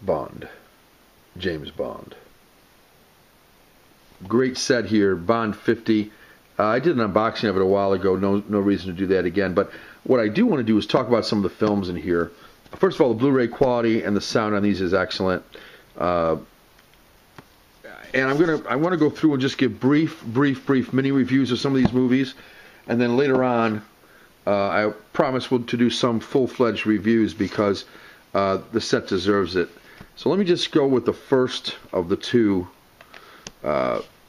Bond. James Bond. Great set here, Bond 50. I did an unboxing of it a while ago. No reason to do that again. But what I do want to do is talk about some of the films in here. First of all, the Blu-ray quality and the sound on these is excellent. And I want to go through and just give brief mini reviews of some of these movies, and then later on, I promise to do some full-fledged reviews because the set deserves it. So let me just go with the first of the two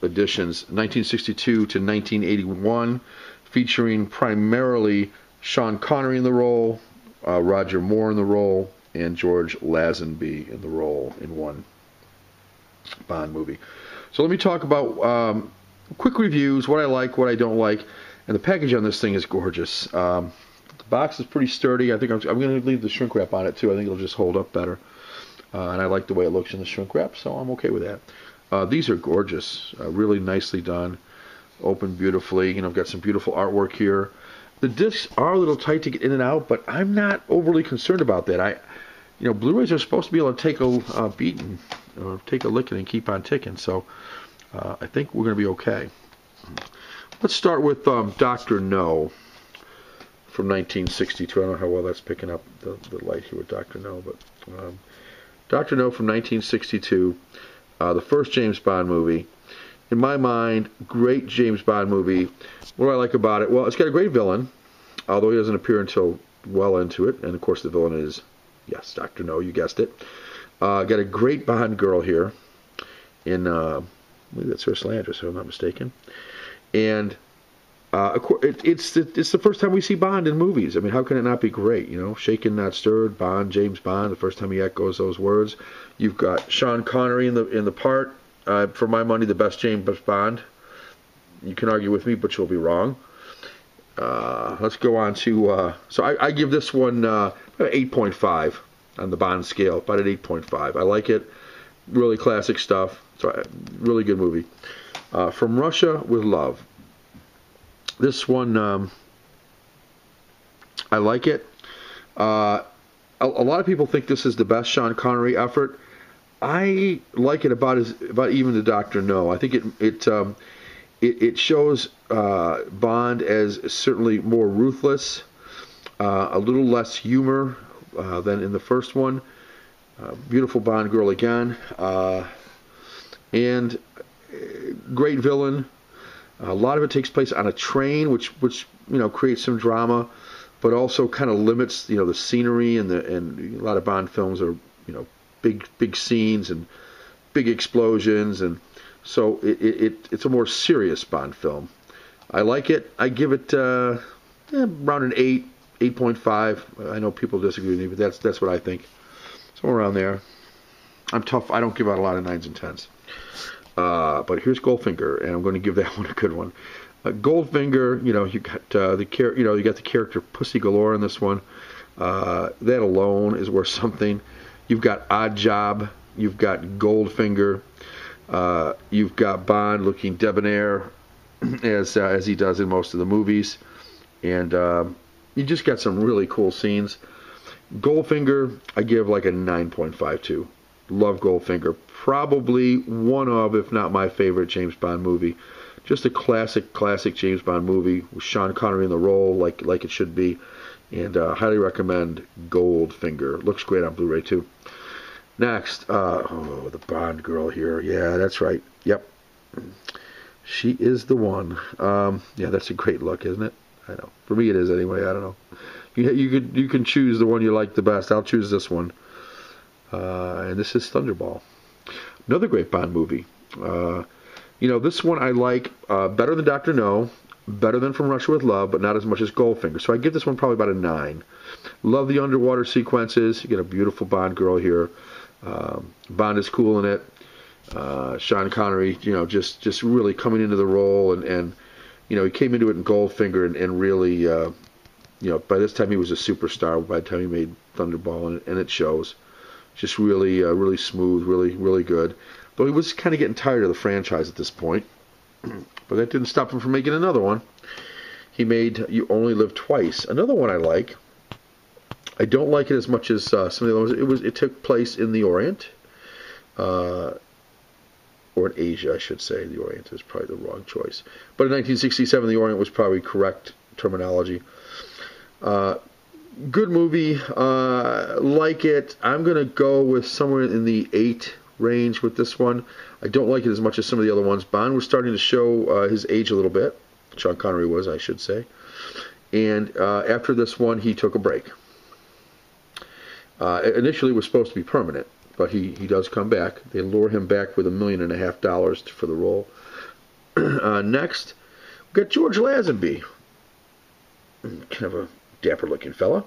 editions, 1962 to 1981, featuring primarily Sean Connery in the role, Roger Moore in the role, and George Lazenby in the role in one Bond movie. So let me talk about quick reviews, what I like, what I don't like, and the package on this thing is gorgeous. The box is pretty sturdy. I think I'm going to leave the shrink wrap on it too. I think it'll just hold up better. And I like the way it looks in the shrink wrap, so I'm okay with that. These are gorgeous, really nicely done, open beautifully. I've got some beautiful artwork here. The discs are a little tight to get in and out, but I'm not overly concerned about that. Blu-rays are supposed to be able to take a beating or take a licking and keep on ticking, so I think we're going to be okay. Let's start with Dr. No from 1962. I don't know how well that's picking up the light here with Dr. No, but Dr. No from 1962, the first James Bond movie. In my mind, great James Bond movie. What do I like about it? Well, it's got a great villain, although he doesn't appear until well into it, and of course the villain is, yes, Dr. No, you guessed it. Got a great Bond girl here in, I believe that's Ursula Andress, if I'm not mistaken. And of course, it's the first time we see Bond in movies. I mean, how can it not be great? Shaken Not Stirred, Bond, James Bond. The first time he echoes those words. You've got Sean Connery in the part. For my money, the best James Bond. You can argue with me, but you'll be wrong. Let's go on to. So I give this one 8.5 on the Bond scale, about an 8.5. I like it. Really classic stuff. So really good movie. From Russia with Love. This one, I like it. A lot of people think this is the best Sean Connery effort. I like it about even the Dr. No. I think it shows Bond as certainly more ruthless, a little less humor than in the first one. Beautiful Bond girl again, and great villain. A lot of it takes place on a train, which creates some drama, but also kind of limits the scenery, and a lot of Bond films are big scenes and big explosions, and so it's a more serious Bond film. I like it. I give it around an 8.5. I know people disagree with me, but that's what I think. Somewhere around there. I'm tough. I don't give out a lot of 9s and 10s. But here's Goldfinger, and I'm going to give that one a good one. Goldfinger, you got the character Pussy Galore in this one. That alone is worth something. You've got Odd Job. You've got Goldfinger. You've got Bond looking debonair as he does in most of the movies, and you just got some really cool scenes. Goldfinger, I give like a 9.52. Love Goldfinger. Probably one of, if not my favorite James Bond movie. Just a classic James Bond movie with Sean Connery in the role, like it should be. And highly recommend Goldfinger. Looks great on Blu-ray too. Next, the Bond girl here. Yeah, that's right. Yep, she is the one. Yeah, that's a great look, isn't it? I know. For me, it is anyway. I don't know. You can choose the one you like the best. I'll choose this one. And this is Thunderball. Another great Bond movie. This one I like better than Dr. No, better than From Russia with Love, but not as much as Goldfinger. So I give this one probably about a 9. Love the underwater sequences. You get a beautiful Bond girl here. Bond is cool in it. Sean Connery, just really coming into the role, and he came into it in Goldfinger and really, by this time he was a superstar. By the time he made Thunderball, and it shows. Just really smooth, really good. Though he was kind of getting tired of the franchise at this point. But that didn't stop him from making another one. He made You Only Live Twice. Another one I like. I don't like it as much as some of the other ones. It took place in the Orient, or in Asia, I should say. The Orient is probably the wrong choice. But in 1967, the Orient was probably correct terminology. Good movie. Like it. I'm going to go with somewhere in the 8 range with this one. I don't like it as much as some of the other ones. Bond was starting to show his age a little bit. Sean Connery was, I should say. And after this one, he took a break. Initially, it was supposed to be permanent, but he does come back. They lure him back with $1.5 million for the role. Next, we got George Lazenby. Kind of a dapper-looking fella.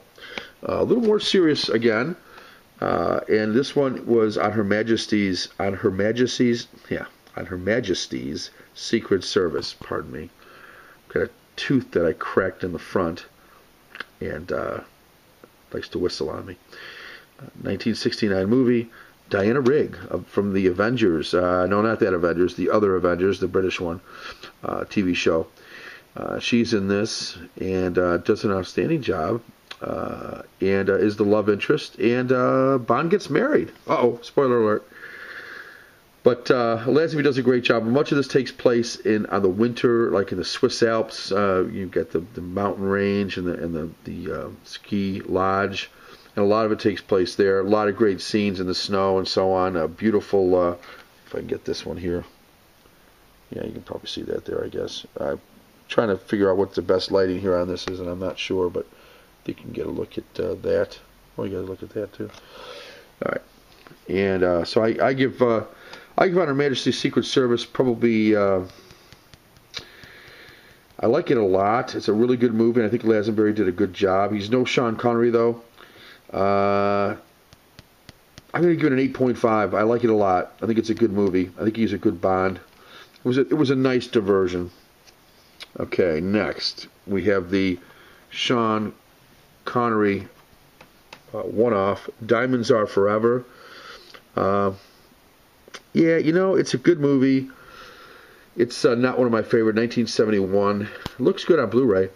A little more serious again. And this one was on Her Majesty's Secret Service. Pardon me. Got a tooth that I cracked in the front, and likes to whistle on me. 1969 movie. Diana Rigg from the Avengers. No, not that Avengers. The other Avengers, the British one. TV show. She's in this and does an outstanding job. And is the love interest. And Bond gets married. Uh-oh, spoiler alert. But Lazenby does a great job. Much of this takes place on the winter, like in the Swiss Alps. You've got the mountain range and the ski lodge. And a lot of it takes place there. A lot of great scenes in the snow and so on. A beautiful, if I can get this one here. Yeah, you can probably see that there, I guess. I'm trying to figure out what the best lighting here on this is, and I'm not sure, but I think you can get a look at that. Oh, you got to look at that, too. All right. And so I give on Her Majesty's Secret Service probably... I like it a lot. It's a really good movie, and I think Lazenby did a good job. He's no Sean Connery, though. I'm going to give it an 8.5. I like it a lot. I think it's a good movie. I think he's a good Bond. It was a nice diversion. Okay, next we have the Sean Connery one-off, Diamonds Are Forever. Yeah, it's a good movie. It's not one of my favorite. 1971. Looks good on Blu-ray.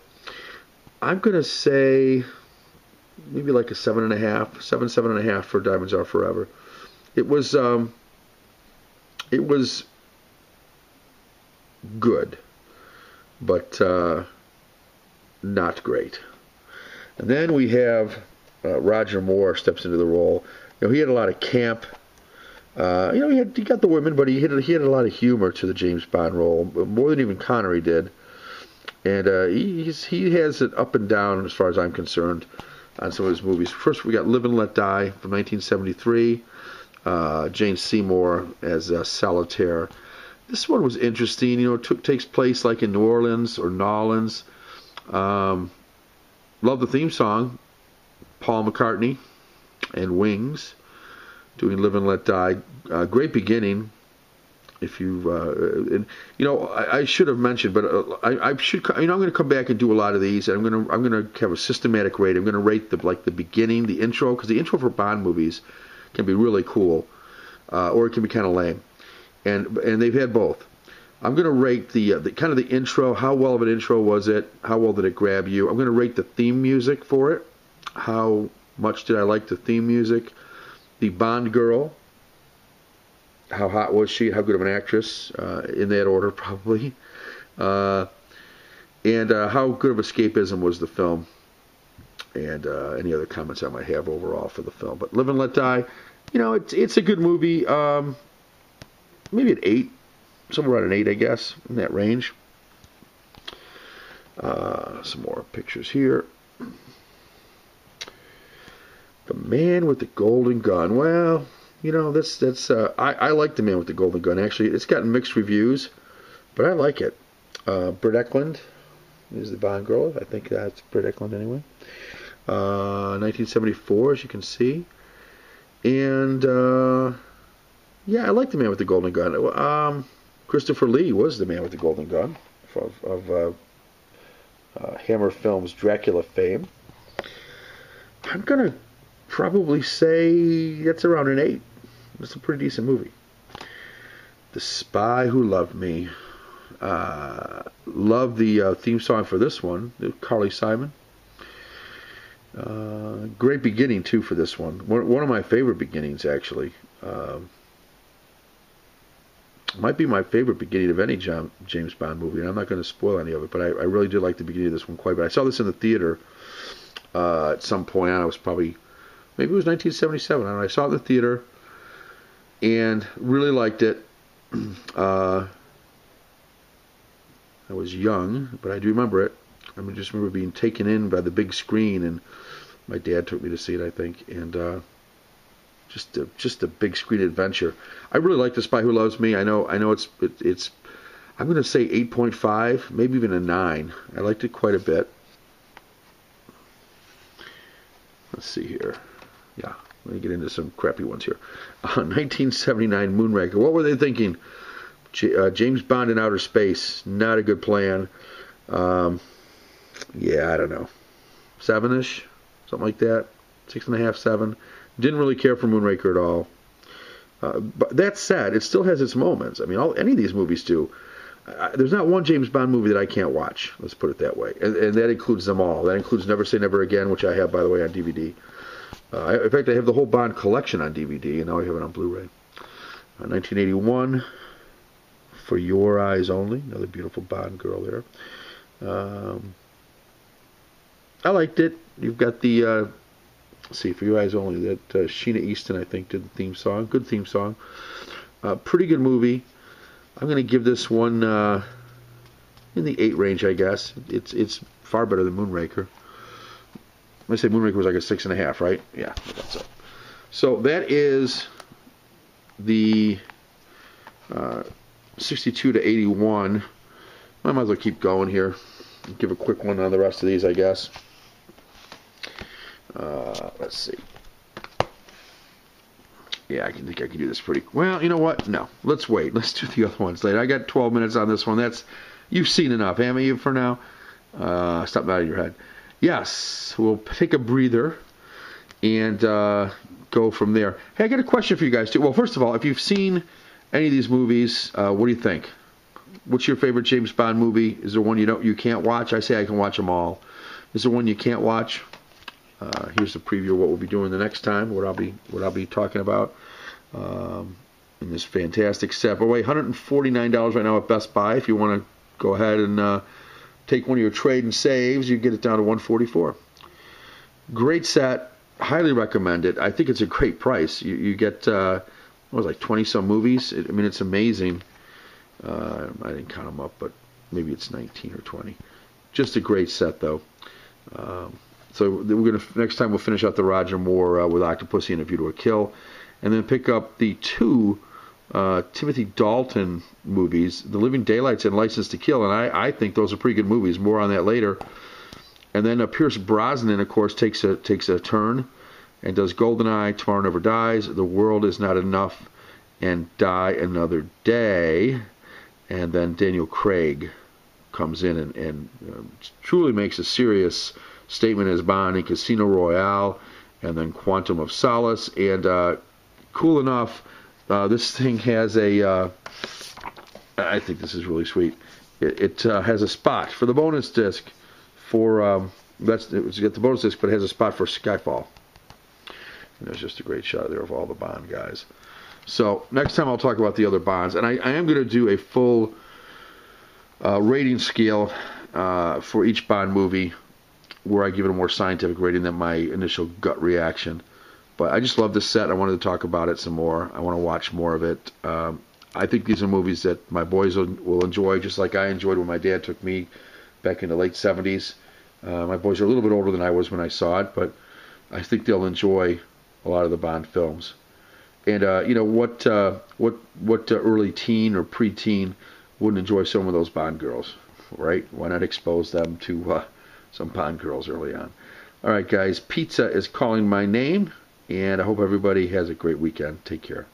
I'm going to say maybe like a 7.5, 7.5 for Diamonds Are Forever. It was good, but not great. And then we have Roger Moore steps into the role. He had a lot of camp. He got the women, but he had a lot of humor to the James Bond role, more than even Connery did. And he has it up and down as far as I'm concerned on some of his movies. First, we got Live and Let Die from 1973. Jane Seymour as Solitaire. This one was interesting. It takes place like in New Orleans or Nolans. Love the theme song. Paul McCartney and Wings doing Live and Let Die. Great beginning. If you, I should have mentioned, but I should. I'm going to come back and do a lot of these. And I'm going to have a systematic rate. I'm going to rate the beginning, the intro, because the intro for Bond movies can be really cool, or it can be kind of lame. And they've had both. I'm going to rate the kind of the intro. How well of an intro was it? How well did it grab you? I'm going to rate the theme music for it. How much did I like the theme music? The Bond girl. How hot was she? How good of an actress? In that order, probably. And how good of escapism was the film? And any other comments I might have overall for the film. But Live and Let Die, it's a good movie. Maybe an 8. Somewhere around an 8, I guess, in that range. Some more pictures here. The Man with the Golden Gun. Well, that's I like The Man with the Golden Gun. Actually, it's gotten mixed reviews, but I like it. Britt Eklund is the Bond girl. I think that's Britt Eklund anyway. 1974, as you can see. And yeah, I like The Man with the Golden Gun. Christopher Lee was the Man with the Golden Gun of Hammer Films Dracula fame. I'm going to probably say that's around an 8. It's a pretty decent movie. The Spy Who Loved Me. Love the theme song for this one, Carly Simon. Great beginning too for this one. One of my favorite beginnings, actually. Might be my favorite beginning of any James Bond movie, and I'm not going to spoil any of it, but I really did like the beginning of this one quite a bit. I saw this in the theater at some point. I was maybe it was 1977. I don't know. I saw it in the theater and really liked it. I was young, but I do remember it. I just remember being taken in by the big screen, and my dad took me to see it, I think, and just a big screen adventure. I really like The Spy Who Loves Me. I know it's I'm going to say 8.5, maybe even a 9. I liked it quite a bit. Let's see here. Yeah, let me get into some crappy ones here. 1979 Moonraker. What were they thinking? James Bond in outer space. Not a good plan. Yeah, I don't know. 7-ish? Something like that. 6.5, 7. Didn't really care for Moonraker at all. But that said, it still has its moments. I mean, any of these movies do. There's not one James Bond movie that I can't watch. Let's put it that way. And that includes them all. That includes Never Say Never Again, which I have, by the way, on DVD. In fact, I have the whole Bond collection on DVD, and now I have it on Blu-ray. 1981, For Your Eyes Only. Another beautiful Bond girl there. I liked it. You've got the... let's see, For Your Eyes Only. That Sheena Easton, I think, did the theme song. Good theme song. Pretty good movie. I'm going to give this one in the 8 range, I guess. It's far better than Moonraker. I say Moonraker was like a 6.5, right? Yeah, that's it. So that is the 62 to 81. I might as well keep going here. Give a quick one on the rest of these, I guess. Let's see. Yeah, I think I can do this pretty... Well, you know what? No. Let's wait. Let's do the other ones later. I got 12 minutes on this one. You've seen enough, haven't you, for now? Stop that out of your head. Yes, we'll take a breather and go from there. Hey, I got a question for you guys, too. Well, first of all, if you've seen any of these movies, what do you think? What's your favorite James Bond movie? Is there one you can't watch? I say I can watch them all. Is there one you can't watch? Here's a preview of what we'll be doing the next time, what I'll be talking about in this fantastic set. By the way, $149 right now at Best Buy. If you want to go ahead and take one of your trade and saves, you get it down to $144. Great set. Highly recommend it. I think it's a great price. You get like 20-some movies. I mean, it's amazing. I didn't count them up, but maybe it's 19 or 20. Just a great set, though. So we're gonna next time we'll finish out the Roger Moore with Octopussy and A View to a Kill, and then pick up the 2 Timothy Dalton movies, The Living Daylights and License to Kill, and I think those are pretty good movies. More on that later. And then Pierce Brosnan, of course, takes a turn and does GoldenEye, Tomorrow Never Dies, The World Is Not Enough, and Die Another Day. And then Daniel Craig comes in and truly makes a serious statement as Bond in Casino Royale, and then Quantum of Solace. And cool enough, this thing has a I think this is really sweet. It has a spot for the bonus disc for it's got the bonus disc, but it has a spot for Skyfall. And there's just a great shot there of all the Bond guys. So next time I'll talk about the other Bonds, and I am going to do a full rating scale for each Bond movie, where I give it a more scientific rating than my initial gut reaction. But I just love this set. I wanted to talk about it some more. I want to watch more of it. I think these are movies that my boys will enjoy, just like I enjoyed when my dad took me back in the late 70s. My boys are a little bit older than I was when I saw it, but I think they'll enjoy a lot of the Bond films. And you know what early teen or preteen wouldn't enjoy some of those Bond girls, right? Why not expose them to some Bond girls early on? All right, guys, pizza is calling my name, and I hope everybody has a great weekend. Take care.